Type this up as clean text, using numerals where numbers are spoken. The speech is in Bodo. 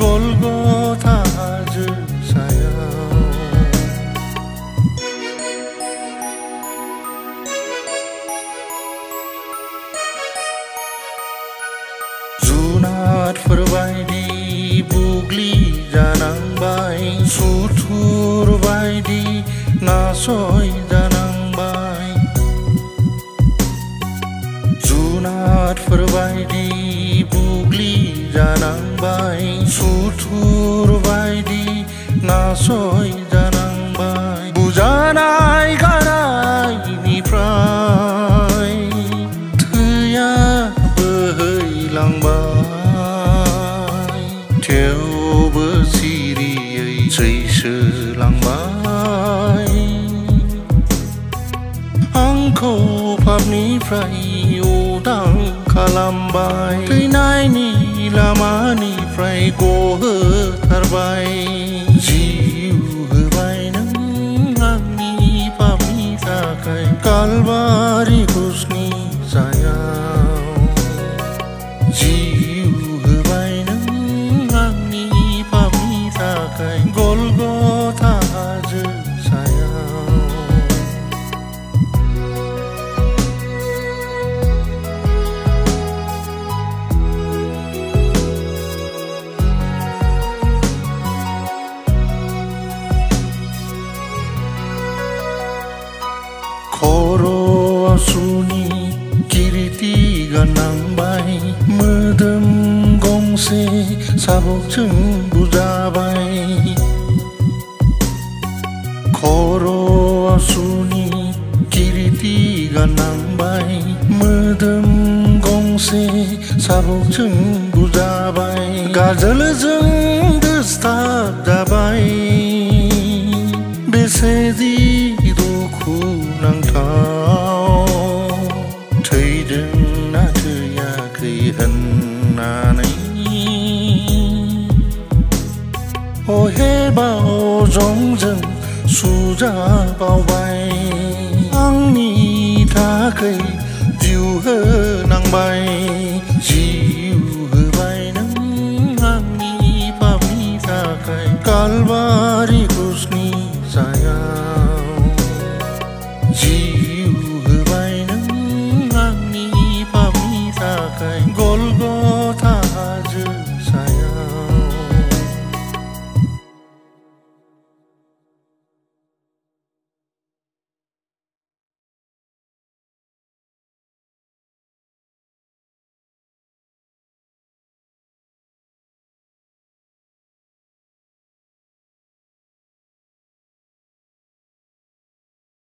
गलगथा हाजो सायाव जुनारफोरबायदि बुग्लि जानांबाय सुथुरबायदि नासय जानांबाय जुनारफोरबायदि बुग्लि जानांबाय सुथुरबायदि नासय जानांबाय बुजानाय गारायनिफ्राय थैया बोहैलांबाय थेवबो सिरियै सैसोलांबाय आंखौ पापनिफ्राय उदां खालामबाय थैनायनि लामानिफ्राय गहोथारबाय जिउ होबाय नों आंनि पापनि थाखाय कालबारि क्रुसनि सायाव जिउ होबाय नों आंनि पापनि थाखाय गलगथा हाजो सायाव खर'आव सुनि किरिति गाननांबाय मोदोम गंसे साबकजों बुजाबाय खर'आव सुनि किरिति गाननांबाय मोदोम गंसे साबकजों बुजाबाय गाजोलजों दोसताब जाबाय बेसेदि दुखुनांथाव थैदोंना थैयाखै होननानै अहेबाव जंजों सुजाबावबाय आंनि थाखै जिउ होनांबाय